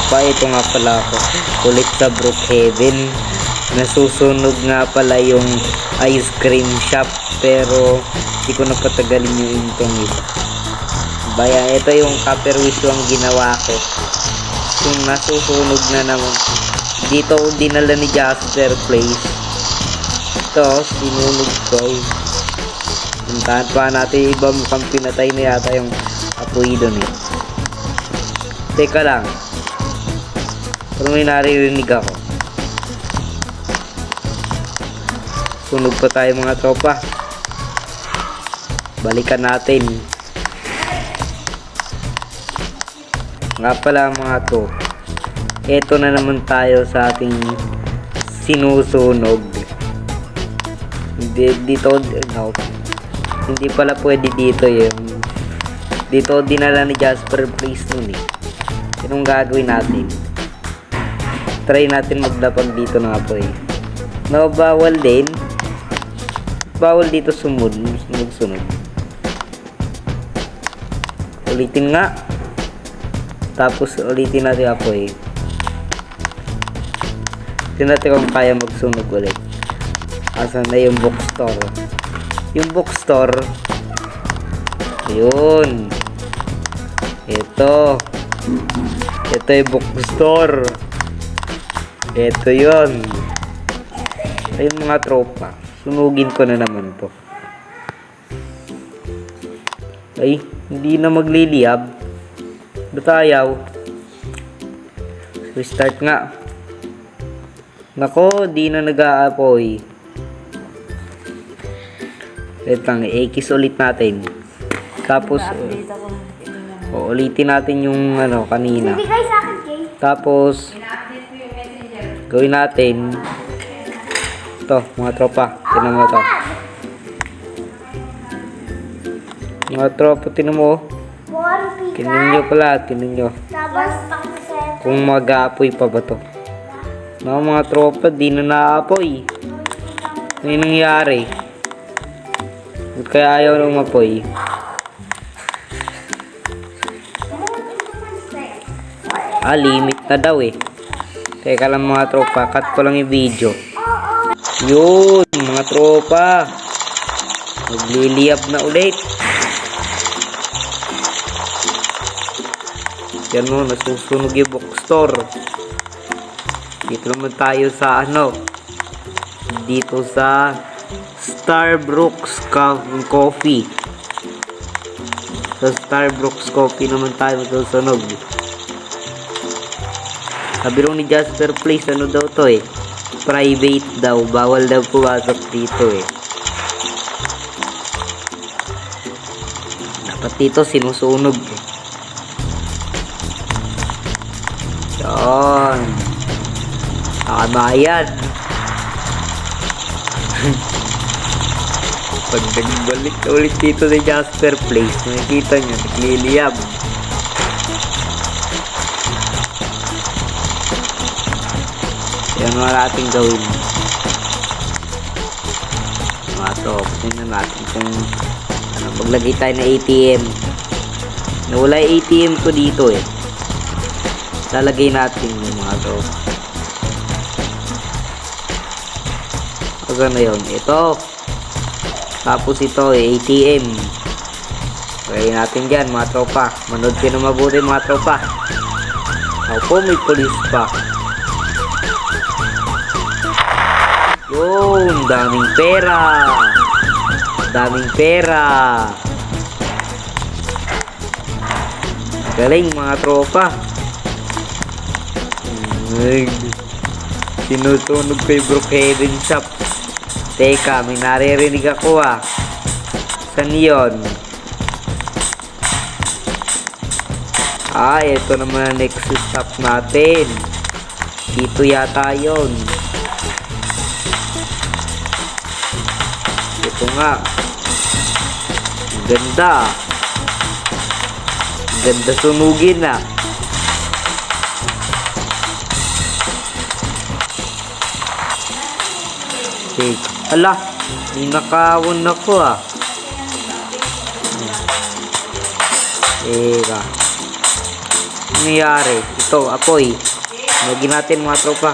tropa, ito nga pala ako ulit sa Brookhaven. Nasusunog nga pala yung ice cream shop, pero hindi ko napatagalin yung intong ito. Baya, ito yung copper wish ang ginawa ko. Kung nasusunog na naman, dito dinala ni Jasper Place. Ito, sinunog ko. Puntahan pa natin, iba mukhang pinatay na yata yung apoy doon eh. Teka lang, pero may naririnig ako. Sunog pa tayo mga tropa. Balikan natin. Nga pala mga to, eto na naman tayo sa ating sinusunog. Dito, no, hindi pala pwede dito yung dito dinala ni Jasper Place nun eh. Anong gagawin natin? Try natin maglapag dito ng apoy. No, bawal din. Bawal dito sunog. Ulitin nga. Tapos ulitin natin apoy. Tignan natin kung kaya magsunog ulit. Asan na yung bookstore? Yung bookstore. Ayun. Ito yung bookstore. Ito yun. Ayun mga tropa. Sunugin ko na naman to. Ay, hindi na magliliyab. Ba't ayaw? Restart nga. Nako, di na nag-aapoy. Wait lang, i-kiss ulit natin. Tapos, ulitin natin yung ano, kanina. Tapos, gawin natin. Ito, mga tropa. Tinan mo ito. Mga tropa, tinan mo. Tinan nyo pala, tinan nyo. Kung mag-aapoy pa ba to. No, mga tropa, di na naapoy. Ano yung nangyari? Kaya ayaw na umapoy. Limit na daw eh. Teka lang mga tropa, cut ko lang yung video. Yun, mga tropa. Magliliyab na ulit. Yan mo, nasusunog yung bookstore. Dito naman tayo sa ano. Dito sa Starbucks Coffee. Sa Starbucks Coffee naman tayo masusunog. Sabi rin ni Jasper Place, ano daw to eh. Private daw. Bawal daw pumasok dito eh. Dapat dito sinusunog eh. Yan. Nakabayad. Pag nagbalik na ulit dito sa Jasper Place, nakikita nyo, nagliliyab. Yan mo natin gawin. Mga to, tingnan natin kung ano, maglagay tayo na ATM. Nawala yung ATM ko dito eh. Lalagay natin yung mga to. Ano na yun? Ito. Tapos ito eh, ATM. Lagay natin dyan mga tropa. Manood kayo na mabuti mga tropa. Ako may police pa. Yun, daming pera. Daming pera. Galing mga tropa. Sinusunog kay Brookhaven Shop. Teka, may naririnig ako ah. Saan yun? Ito naman ang next stop natin. Dito yata yun. Ito nga. Ang ganda. Ang ganda sunugin ah. Ala, ninakawan ako ah. Teka. nangyari? Ito, apoy. Lagyan natin mga tropa.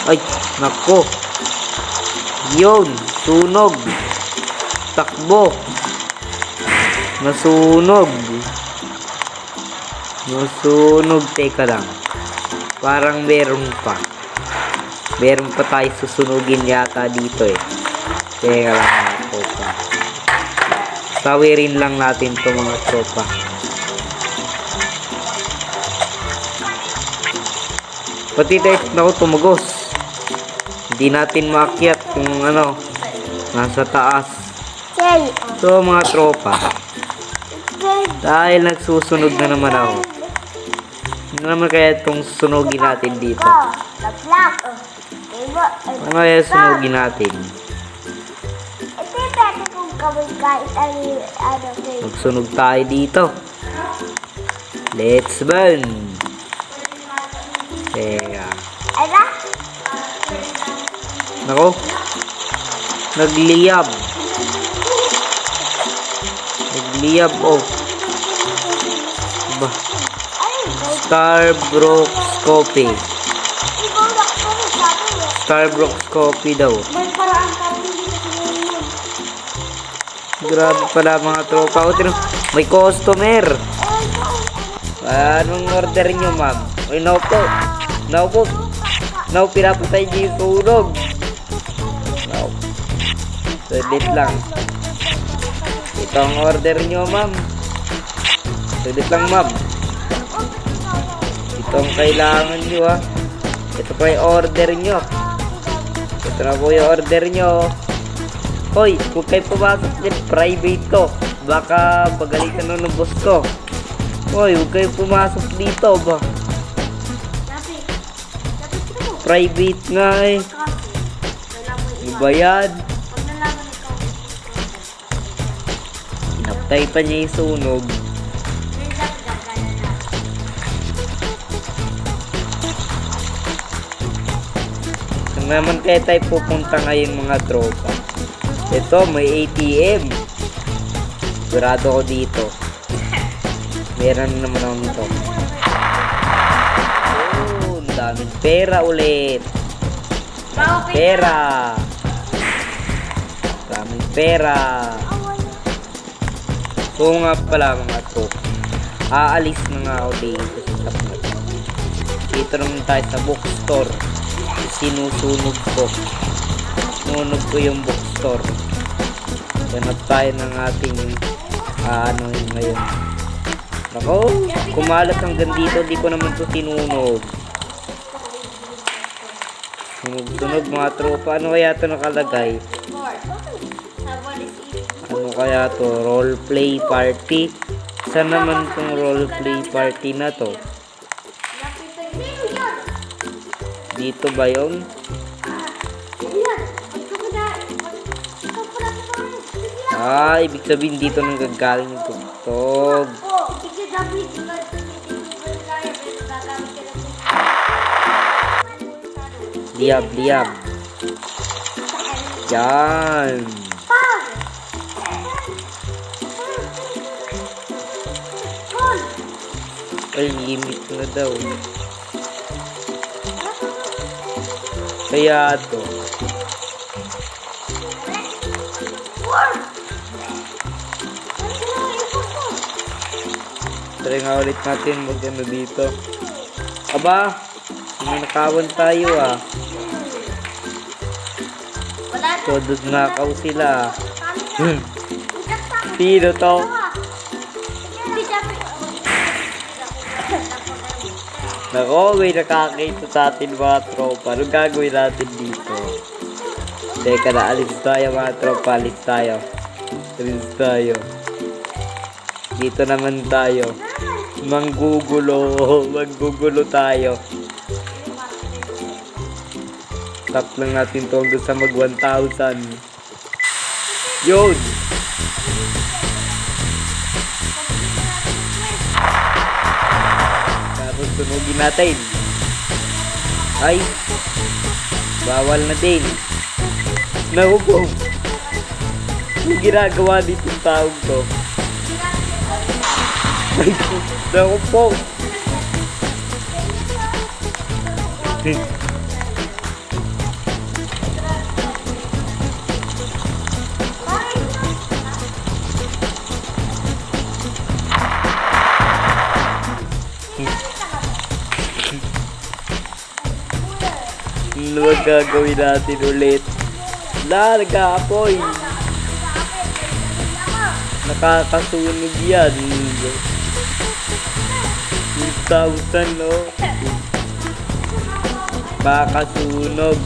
Ay, nako. Yun, sunog. Takbo. Nasunog. Nasunog. Teka lang. Parang meron pa. Meron pa tayo susunugin yata dito eh. Teka lang mga tropa. Tawirin lang natin to mga tropa. Pati tayo na tumugos. Hindi natin maakyat kung ano, nasa taas. So mga tropa, dahil nagsusunog na naman ako, ano naman kaya itong sunugin natin dito? Ano kaya sunugin natin? Magsunog tayo dito. Let's burn. Teka. Nako. Nagliyab. Nagliyab oh. Ba. Starbucks coffee. Starbucks coffee daw. Grabe pala mga tropa. May customer. Anong order nyo, ma'am? Uy, naupo. Naupo. Naupo, pinapatay niyo yung tulog. Naupo. Sulit lang. Ito ang order nyo, ma'am. Sulit lang, ma'am. Ito ang kailangan nyo, ha. Ito pa yung order nyo. Ito na po yung order nyo. Hoy, huwag kayo pumasok din. Private ko. Baka pagalitan ng boss ko. Hoy, huwag kayo pumasok dito ba? Private nga eh. Iba yan. Inaptay pa niya yung sunog. Saan naman kaya tayo pupunta ngayon mga tropa? Ito, may ATM. Sigurado ko dito. Meron naman ako nito. Oh, ang daming pera ulit. Pera. Daming pera. So nga pala mga tropa. Aalis na nga ako dito sa tapos. Dito naman tayo sa bookstore. Sinusunog ko. Sinunog ko yung bookstore. Ganap tayo ng ating ano yun ngayon. Nako, kumalat hanggang dito. Di ko naman ito sinunog. Sunog-sunog mga tropa. Ano kaya ito nakalagay? Ano kaya ito? Roleplay party? Saan naman itong roleplay party na to? Dito ba yun? Ah, ibig sabihin dito nang gagaling yung tugtog. Liab, liab. Yan. Ay, limit na daw. Kaya to. Try nga ulit natin mag-ano dito. Aba, may nakawan tayo ah. Todod nakaw sila. Sino to? Nako, may nakakita sa atin mga tropa. Anong gagawin natin dito? Teka na, alis tayo mga tropa. Alis tayo. Alis tayo. Dito naman tayo. Manggugulo. Manggugulo tayo. Tap lang natin to hanggang sa mag 1,000. Yun! Tapos sunugin natin. Ay! Bawal na din. Nahubo. Yung ginagawa dito yung taong to. Naku po. Ano ang gagawin natin ulit? Nag-aapoy. Nakakasunog yan. 2,000 no? Kakasunog.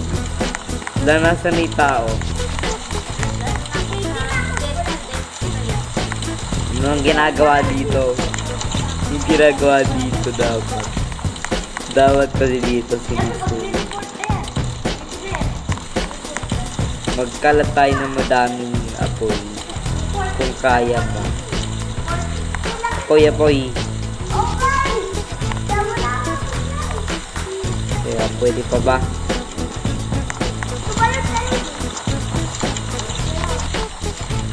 Nasaan yung tao? Ano ang ginagawa dito? Yung ginagawa dito dapat. Dapat kasi dito sinusunod. Magkalat tayo ng madaming apoy. Kung kaya pa. Apoy. Kaya pwede pa ba?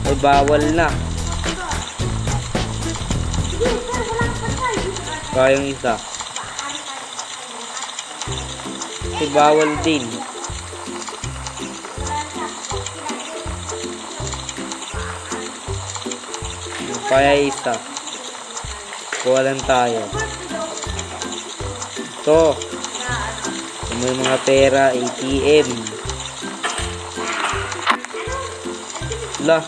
Ay bawal na. Kayang isa. Ay bawal din. Kaya isa. Kuha lang tayo. Ito. May mga pera, ATM. Lah.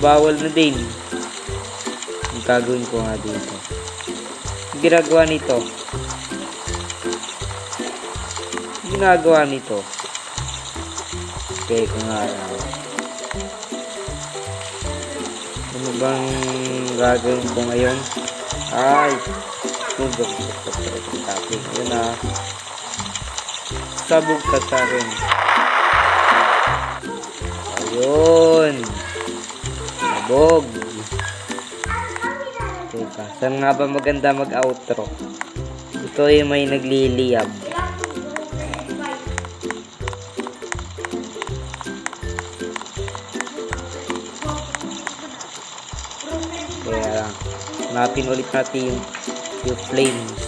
Bawal na din. Ang gagawin ko nga dito. Ang ginagawa nito. Okay, kung nga. Ano bang gagawin ko ngayon? Ay! Ayun na. Sabog ka sa rin. Ayun. Sabog. Teka, saan nga ba maganda mag-outro? Ito yung may nagliliyab. Kaya lang. Hanapin ulit natin yung flames.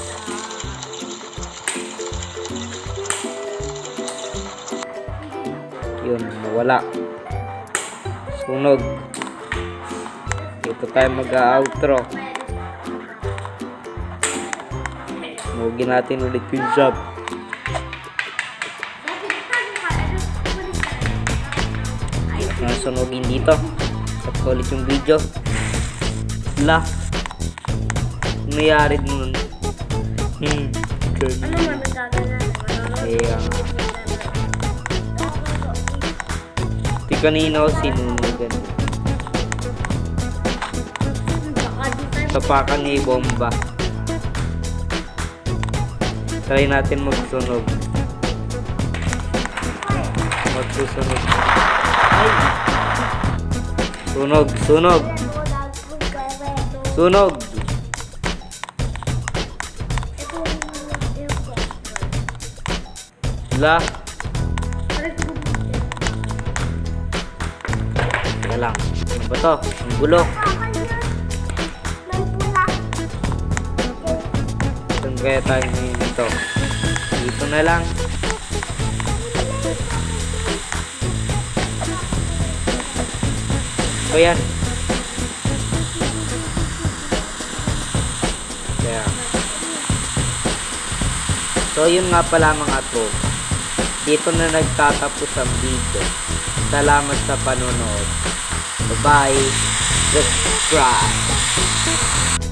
Yun, nawala. Sunog. Ito tayo mag-outro. Sunugin natin ulit yung job. Sunugin dito. At ulit yung video. La. Nangyari nun. Ano man nagkakala? Kaya nga. Di kanina ako sinunugan. Tapakan niya yung bomba. Try natin magsunog. Magsusunog. Ay! Sunog! Sunog! La. Teka lang. Ano ba to? Ang gulo. Saan kaya tayo ngayon dito? Dito na lang. So yan. Kaya. So yun nga pala mga to. Dito na nagtatapos ang video. Salamat sa panonood. Bye-bye. Subscribe.